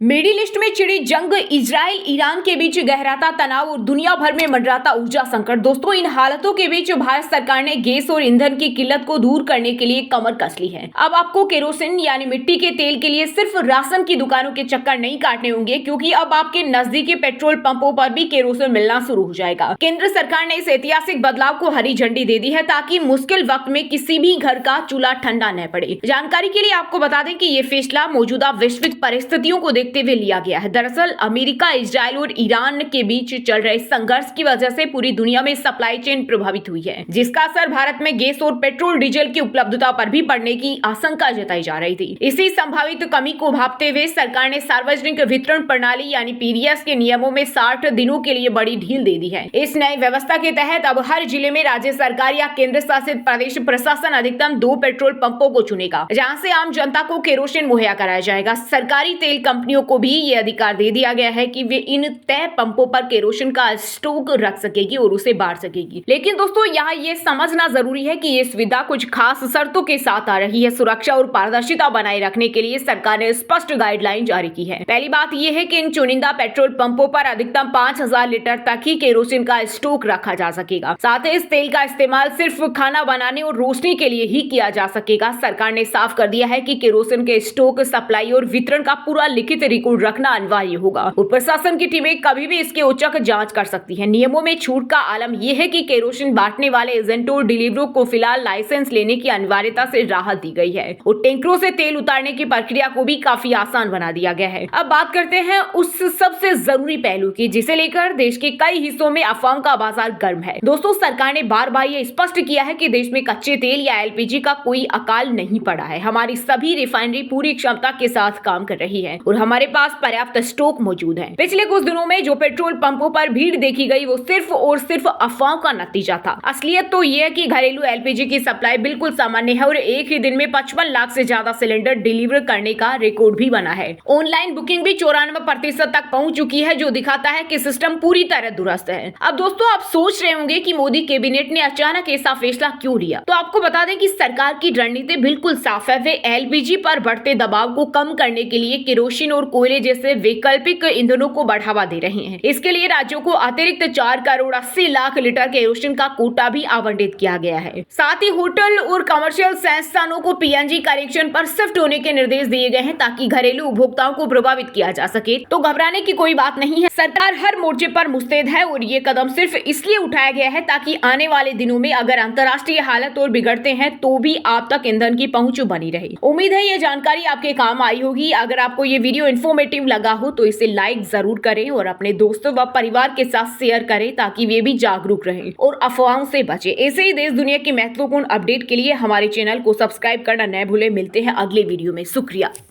Middle east में छिड़ी जंग, इजराइल ईरान के बीच गहराता तनाव और दुनिया भर में मंडराता ऊर्जा संकट। दोस्तों, इन हालातों के बीच भारत सरकार ने गैस और ईंधन की किल्लत को दूर करने के लिए कमर कस ली है। अब आपको केरोसिन यानी मिट्टी के तेल के लिए सिर्फ राशन की दुकानों के चक्कर नहीं काटने होंगे, क्योंकि अब आपके नजदीकी पेट्रोल पंपों पर भी केरोसिन मिलना शुरू हो जाएगा। केंद्र सरकार ने इस ऐतिहासिक बदलाव को हरी झंडी दे दी है ताकि मुश्किल वक्त में किसी भी घर का चूल्हा ठंडा न पड़े। जानकारी के लिए आपको बता दें कि ये फैसला मौजूदा वैश्विक परिस्थितियों को देखते हुए लिया गया है। दरअसल अमेरिका, इजराइल और ईरान के बीच चल रहे संघर्ष की वजह से पूरी दुनिया में सप्लाई चेन प्रभावित हुई है, जिसका असर भारत में गैस और पेट्रोल डीजल की उपलब्धता पर भी पड़ने की आशंका जताई जा रही थी। इसी संभावित कमी को भांपते हुए सरकार ने सार्वजनिक वितरण प्रणाली यानी पीडीएस के नियमों में 60 दिनों के लिए बड़ी ढील दे दी है। इस नई व्यवस्था के तहत अब हर जिले में राज्य सरकार या केंद्र शासित प्रदेश प्रशासन अधिकतम 2 पेट्रोल पंपों को चुनेगा, जहां से आम जनता को केरोसिन मुहैया कराया जाएगा। सरकारी तेल कंपनियों को भी ये अधिकार दे दिया गया है कि वे इन तय पंपों पर केरोसिन का स्टॉक रख सकेगी और उसे बांट सकेगी। लेकिन दोस्तों, यहाँ ये समझना जरूरी है कि ये सुविधा कुछ खास शर्तों के साथ आ रही है। सुरक्षा और पारदर्शिता बनाए रखने के लिए सरकार ने स्पष्ट गाइडलाइन जारी की है। पहली बात यह है कि इन चुनिंदा पेट्रोल पंपों पर अधिकतम 5000 लीटर तक ही केरोसिन का स्टॉक रखा जा सकेगा। साथ ही इस तेल का इस्तेमाल सिर्फ खाना बनाने और रोशनी के लिए ही किया जा सकेगा। सरकार ने साफ कर दिया है कि केरोसिन के स्टॉक, सप्लाई और वितरण का पूरा लिखित रिकॉर्ड रखना अनिवार्य होगा और प्रशासन की टीमें कभी भी इसकी औचक जांच कर सकती है। नियमों में छूट का आलम यह है कि केरोसिन बांटने वाले एजेंटों और डिलीवरों को फिलहाल लाइसेंस लेने की अनिवार्यता से राहत दी गई है और टैंकरों से तेल उतारने की प्रक्रिया को भी काफी आसान बना दिया गया है। अब बात करते हैं उस सबसे जरूरी पहलू की, जिसे लेकर देश के कई हिस्सों में अफवाहों का बाजार गर्म है। दोस्तों, सरकार ने बार बार ये स्पष्ट किया है कि देश में कच्चे तेल या एलपीजी का कोई अकाल नहीं पड़ा है। हमारी सभी रिफाइनरी पूरी क्षमता के साथ काम कर रही है और हमारे पास पर्याप्त स्टॉक मौजूद है। पिछले कुछ दिनों में जो पेट्रोल पंपों पर भीड़ देखी गई, वो सिर्फ और सिर्फ अफवाहों का नतीजा था। असलियत तो यह है कि घरेलू एलपीजी की सप्लाई बिल्कुल सामान्य है और एक ही दिन में 55 लाख से ज्यादा सिलेंडर डिलीवर करने का रिकॉर्ड भी बना है। ऑनलाइन बुकिंग भी 94% तक पहुंच चुकी है, जो दिखाता है कि सिस्टम पूरी तरह दुरुस्त है। अब दोस्तों, आप सोच रहे होंगे कि मोदी कैबिनेट ने अचानक ऐसा फैसला क्यों लिया, तो आपको बता दें कि सरकार की रणनीति बिल्कुल साफ है। वे एलपीजी पर बढ़ते दबाव को कम करने के लिए केरोसिन और कोयले जैसे वैकल्पिक ईंधनों को बढ़ावा दे रहे हैं। इसके लिए राज्यों को अतिरिक्त 4 करोड़ 80 लाख लीटर केरोसिन का कोटा भी आवंटित किया गया है। साथ ही होटल और कमर्शियल संस्थानों को पीएनजी कनेक्शन पर शिफ्ट होने के निर्देश दिए गए हैं ताकि घरेलू उपभोक्ताओं को प्रभावित किया जा सके। तो घबराने की कोई बात नहीं है, सरकार हर मोर्चे पर मुस्तैद है और ये कदम सिर्फ इसलिए उठाया गया है ताकि आने वाले दिनों में अगर अंतर्राष्ट्रीय हालत और बिगड़ते हैं तो भी आप तक ईंधन की पहुंच बनी रहे। उम्मीद है ये जानकारी आपके काम आई होगी। अगर आपको ये वीडियो इन्फॉर्मेटिव लगा हो तो इसे लाइक जरूर करें और अपने दोस्तों व परिवार के साथ शेयर करें ताकि वे भी जागरूक रहें और अफवाहों से बचें। ऐसे ही देश दुनिया की महत्वपूर्ण अपडेट के लिए हमारे चैनल को सब्सक्राइब करना न भूलें। मिलते हैं अगले वीडियो में। शुक्रिया।